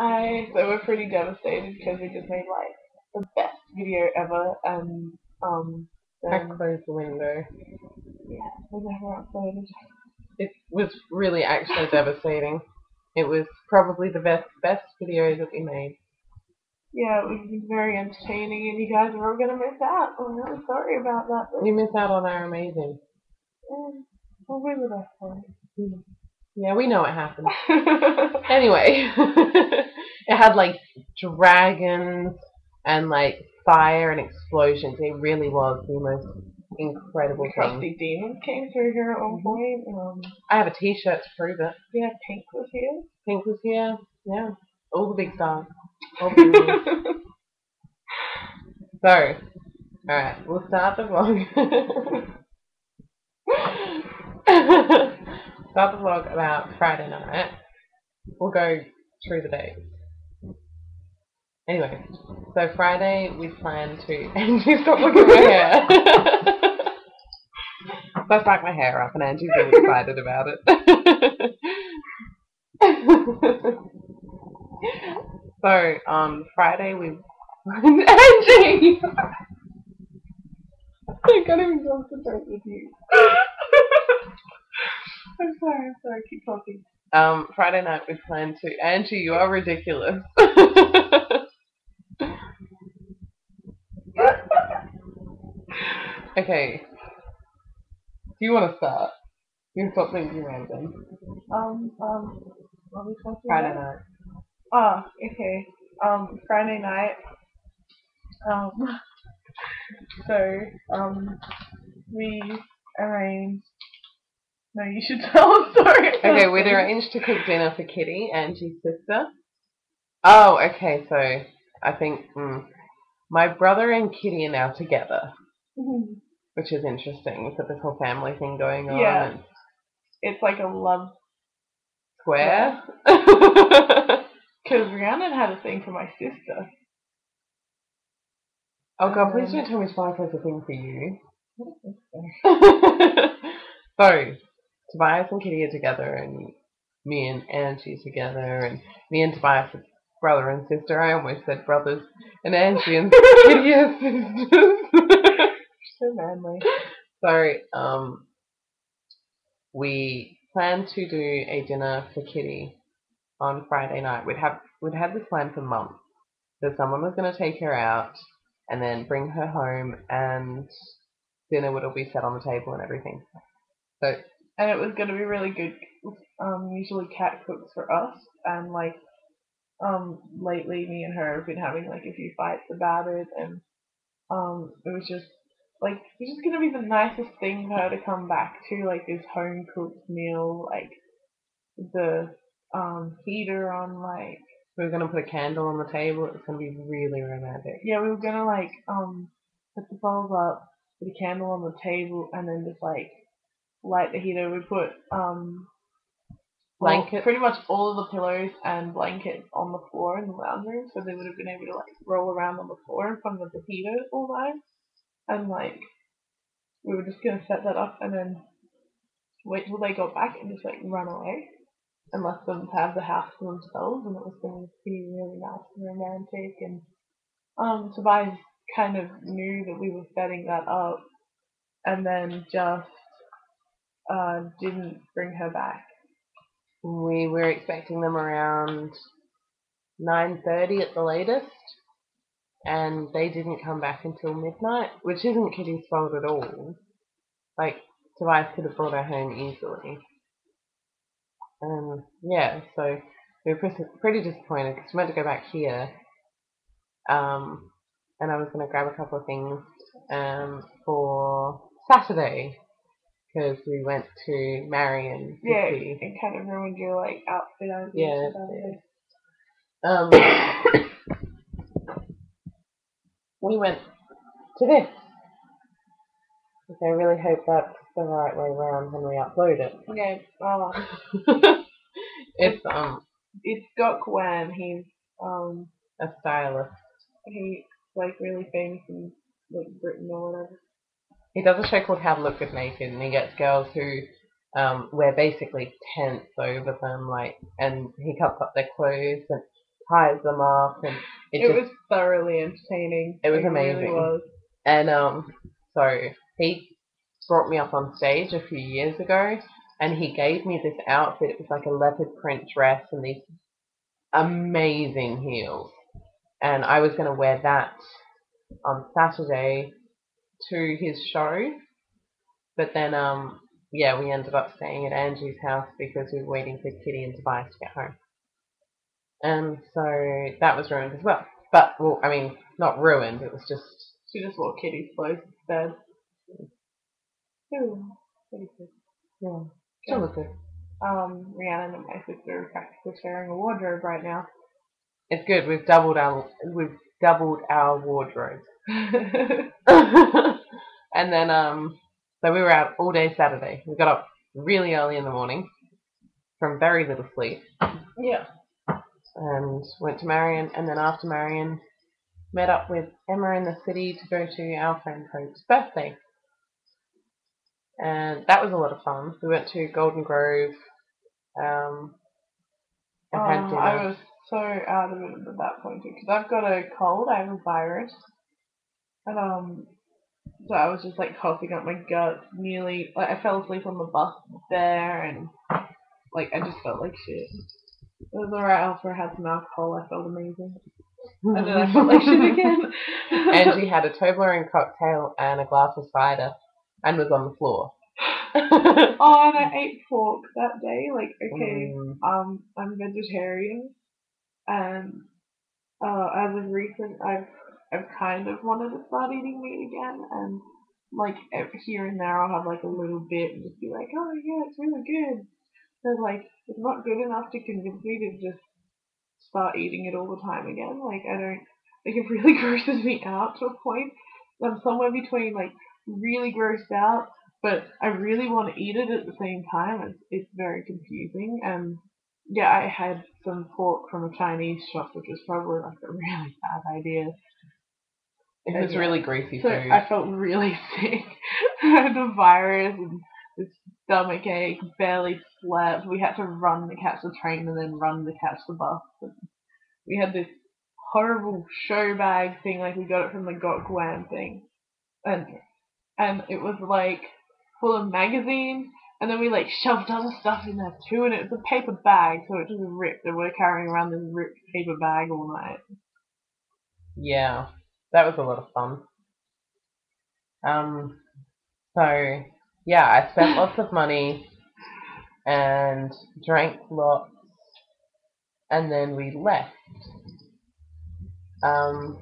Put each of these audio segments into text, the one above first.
So we're pretty devastated because we just made like the best video ever, and I then closed the window. yeah, we never uploaded. It was really actually devastating. It was probably the best video that we made. Yeah, it was very entertaining, and you guys are all gonna miss out. I'm really sorry about that. But You miss out on our amazing. we'll be with us for Yeah, we know what happened. Anyway, it had like dragons and like fire and explosions. It really was the most incredible thing. Crusty demons came through here at one point. I have a T-shirt to prove it. Yeah, Pink was here. Pink was here. Yeah, all the big stars. All the big names. So, alright, we'll start the vlog. Start the vlog about Friday night. We'll go through the days. Anyway, so Friday we plan to. Angie, stop looking at my hair. So I back my hair up, and Angie's really excited about it. So on Friday we. Angie! I can't even concentrate with you. I'm sorry, keep talking. Friday night we plan to. Angie, you are ridiculous. Okay. Do you want to start? You can stop thinking random. What are we talking Friday about? night. Oh, okay. Friday night. So, we arranged. No, you should tell a story. Okay, we'd arranged to cook dinner for Kitty, Angie's sister. Oh, okay, so I think my brother and Kitty are now together, which is interesting. We've got this whole family thing going on. Yeah. And It's like a love square. because Rhiannon had a thing for my sister. Oh god, please don't tell me Spike has a thing for you. So, Tobias and Kitty are together, and me and Angie together, and me and Tobias are brother and sister. I almost said brothers, and Angie and Kitty are sisters. So manly. So, we planned to do a dinner for Kitty on Friday night. We'd had this plan for months. So someone was going to take her out and then bring her home, and dinner would all be set on the table and everything. So, and it was going to be really good. Usually Kat cooks for us, and like lately me and her have been having like a few fights about it, and it was just like it's just going to be the nicest thing for her to come back to, like this home cooked meal, like the heater on, like we were going to put a candle on the table. It was going to be really romantic. Yeah, we were going to like put the bowls up, put a candle on the table, and then just like light the heater. We put blankets. Pretty much all of the pillows and blankets on the floor in the lounge room, so they would have been able to like roll around on the floor in front of the heater all night. And like we were just gonna set that up and then wait till they got back and just like run away and let them have the house to themselves, and it was gonna be really nice and romantic. And Tobias kind of knew that we were setting that up and then just didn't bring her back. We were expecting them around 9:30 at the latest, and they didn't come back until midnight, which isn't Kitty's fault at all. Like, Tobias could have brought her home easily. Yeah, so we were pretty disappointed because we meant to go back here, and I was going to grab a couple of things for Saturday, because we went to Marion to see. It kind of ruined your like outfit Yeah. We went to this. Okay, I really hope that's the right way around when we upload it. Okay. It's Scott Kwan. He's a stylist. He's like really famous in like Britain or whatever. He does a show called How to Look Good Naked, and he gets girls who wear basically tents over them, like, and he cuts up their clothes and ties them up, and it was thoroughly entertaining. It was like, amazing. It really was. And so he brought me up on stage a few years ago, and he gave me this outfit. It was like a leopard print dress and these amazing heels, and I was going to wear that on Saturday to his show. But then yeah, we ended up staying at Angie's house because we were waiting for Kitty and Tobias to get home. And so that was ruined as well. But, well, I mean, not ruined, it was just... She just wore Kitty's clothes instead. Ooh, pretty good. Yeah, still look good. Rhiannon and my sister are practically sharing a wardrobe right now. It's good, we've doubled our wardrobe. And then, so we were out all day Saturday. We got up really early in the morning from very little sleep. Yeah. And went to Marion, and then after Marion, met up with Emma in the city to go to our friend Hope's birthday. And that was a lot of fun. We went to Golden Grove, and had dinner. I was so out of it at that point too, because I've got a cold, I have a virus, and so I was just like coughing up my guts, nearly, like I fell asleep on the bus there, and like I just felt like shit. It was alright after I had some alcohol, I felt amazing. And then I felt like shit again. Angie had a Toblerone cocktail and a glass of cider, and was on the floor. Oh, and I ate pork that day. Like, okay, I'm vegetarian, and as of recent, I've kind of wanted to start eating meat again, and like here and there, I'll have like a little bit and just be like, oh yeah, it's really good. But like, it's not good enough to convince me to just start eating it all the time again. Like, I don't, like, it really grosses me out to a point. I'm somewhere between like really grossed out, but I really want to eat it at the same time. It's very confusing. And yeah, I had some pork from a Chinese shop, which was probably like a really bad idea. It was really greasy so food. I felt really sick. I had a virus and this stomach ache, barely slept. We had to run to catch the train and then run to catch the bus. And we had this horrible show bag thing, like we got it from the Got Guam thing. And it was like full of magazines, and then we like shoved other stuff in there too, and it was a paper bag, so it just ripped, and we're carrying around this ripped paper bag all night. Yeah, that was a lot of fun. So yeah, I spent lots of money and drank lots, and then we left. I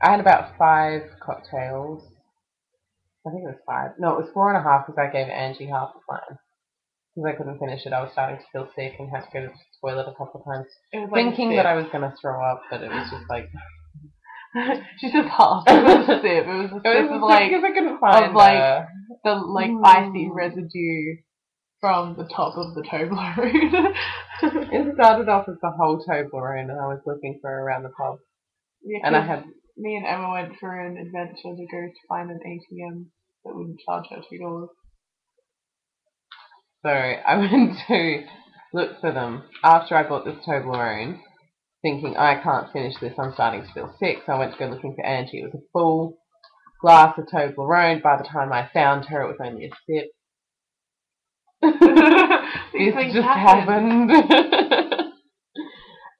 had about 5 cocktails. I think it was 5. No, it was 4.5 because I gave Angie half of mine. Because I couldn't finish it. I was starting to feel sick and had to go to the toilet a couple of times. Thinking that I was going to throw up, but it was just like... She said half. It was a sip. It was a sip of like... Because I couldn't find the like icy residue from the top of the Toblerone. It started off as the whole Toblerone, and I was looking for around the pub. Yeah, and I had... Me and Emma went for an adventure to go to find an ATM that wouldn't charge her $2. So I went to look for them after I bought this Toblerone, thinking I can't finish this, I'm starting to feel sick, so I went to go looking for Angie. It was a full glass of Toblerone. By the time I found her, it was only a sip. This just happened.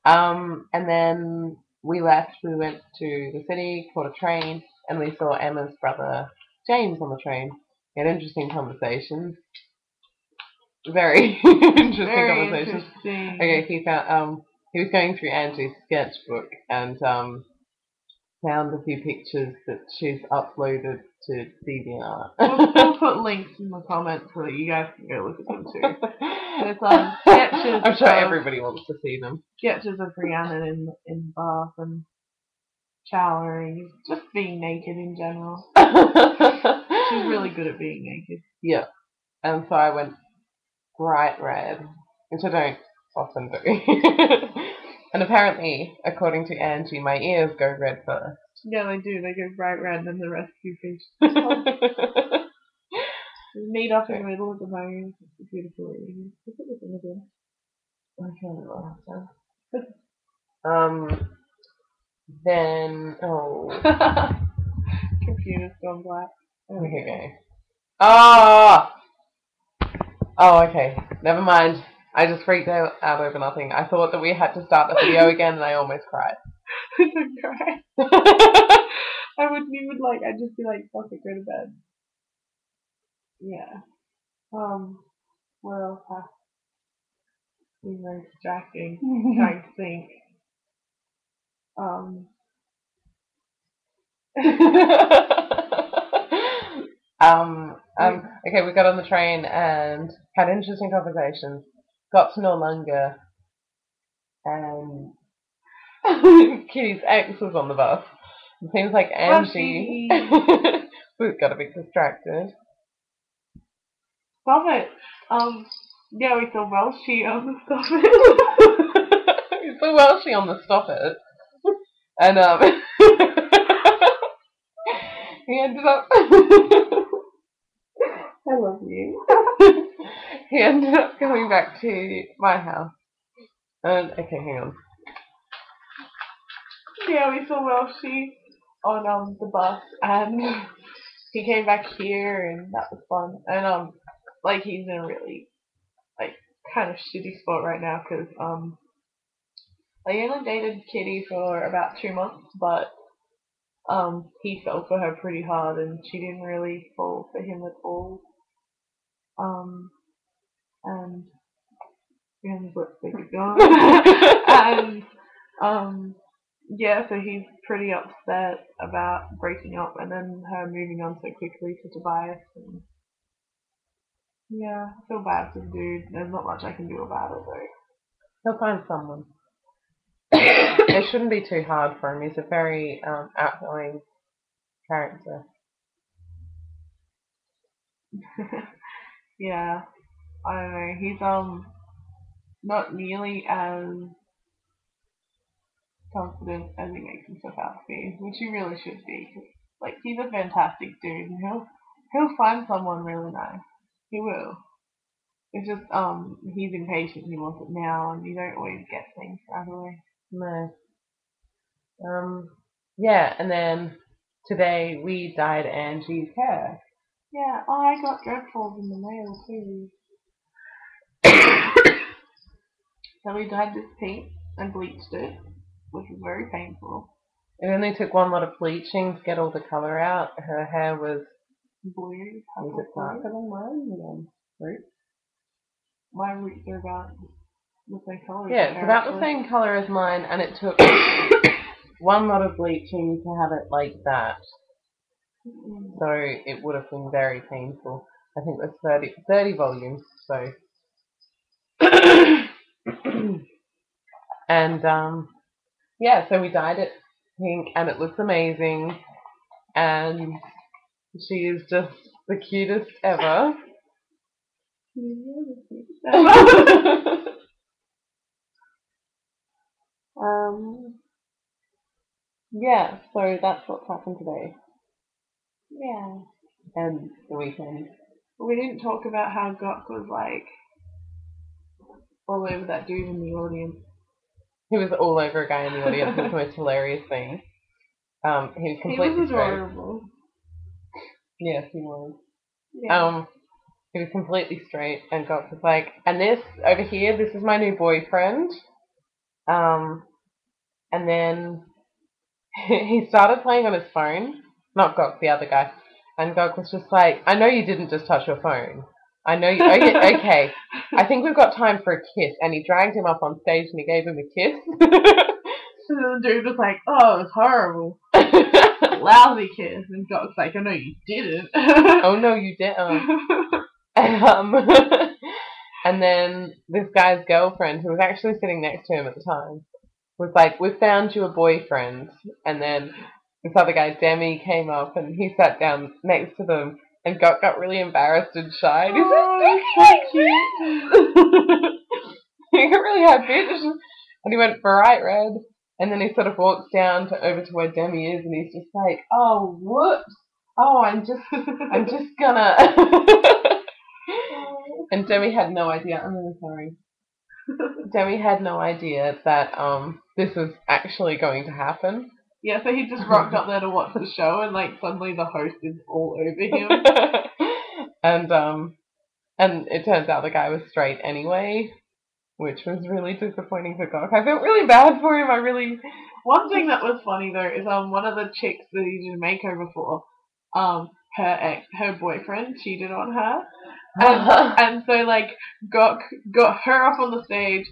And then we left, we went to the city, caught a train, and we saw Emma's brother James on the train. We had interesting conversations. Very interesting conversations. Okay, he was going through Angie's sketchbook and found a few pictures that she's uploaded to DeviantArt. We'll put links in the comments so that you guys can go look at them too. There's sketches. I'm sure everybody wants to see them. Sketches of Rhiannon in bath and showering, just being naked in general. She's really good at being naked. Yeah. And so I went bright red, which I don't often do. And apparently, according to Angie, my ears go red first. Yeah, they do. They go bright red, and then the rescue fish. Meet up in the middle of the nose. It's beautiful. Look at this in the middle. Okay, Then Computer's gone black. okay. Oh, okay. Never mind. I just freaked out over nothing. I thought that we had to start the video again, and I almost cried. Don't cry. I wouldn't even I'd just be like, fuck it, go to bed. Yeah. What else has been very distracting? Trying to think. Okay, we got on the train and had interesting conversations. Got to no longer, and Kitty's ex was on the bus. It seems like Angie we've got a bit distracted. Stop it. Yeah, we saw Welshie on the Stop It. We saw Welshie on the Stop It, and he ended up. I love you. He ended up coming back to my house. And okay, hang on. Yeah, we saw Welshie on the bus, and he came back here, and that was fun. And he's in a really kind of shitty spot right now because he only dated Kitty for about 2 months, but he fell for her pretty hard, and she didn't really fall for him at all. And yeah, his lipstick is gone. And yeah, so he's pretty upset about breaking up and then her moving on so quickly to Tobias. And yeah, I feel bad for the dude. There's not much I can do about it though. He'll find someone. It shouldn't be too hard for him. He's a very outgoing character. Yeah, I don't know. He's not nearly as confident as he makes himself out to be, which he really should be. 'Cause, he's a fantastic dude, and he'll find someone really nice. He will. It's just he's impatient. He wants it now, and you don't always get things right away. No. Yeah, and then today we dyed Angie's hair. Yeah. Oh, I got dreadfuls in the mail too. So we dyed this pink and bleached it, which was very painful. It only took one lot of bleaching to get all the colour out. Her hair was Blue. was it darker than mine? Roots? My roots are about the same colour. Yeah, it's about the same colour as mine, and it took one lot of bleaching to have it like that. So it would have been very painful. I think it was 30 volumes, so. And yeah, so we dyed it pink, and it looks amazing, and she is just the cutest ever. Yeah, so that's what's happened today. Yeah. And the weekend. We didn't talk about how Gok was all over that dude in the audience. He was all over a guy in the audience. It was the most hilarious thing. He was completely He was adorable. Straight. Yes, he was. Yeah. He was completely straight, and Gok was like, and this over here, this is my new boyfriend. And then he started playing on his phone. Not Gok, the other guy. And Gok was just like, I know you didn't just touch your phone. I know you. Okay, I think we've got time for a kiss. And he dragged him up on stage and he gave him a kiss. And then the dude was like, oh, it was horrible. Lousy kiss. And Gok's like, I know you didn't. Oh, no, you didn't. And then this guy's girlfriend, who was actually sitting next to him at the time, was like, we found you a boyfriend. And then this other guy, Demi, came up and he sat down next to them, and got really embarrassed and shy. And so cute. He got really high pitched, and he went bright red. And then he sort of walks down over to where Demi is, and he's just like, oh, whoops. Oh, I'm just gonna. And Demi had no idea. I'm really sorry. Demi had no idea that this was actually going to happen. Yeah, so he just rocked up there to watch the show, and like suddenly the host is all over him. And it turns out the guy was straight anyway, which was really disappointing for Gok. I felt really bad for him. One thing that was funny though is one of the chicks that he did a makeover for, her boyfriend cheated on her, and so like got her up on the stage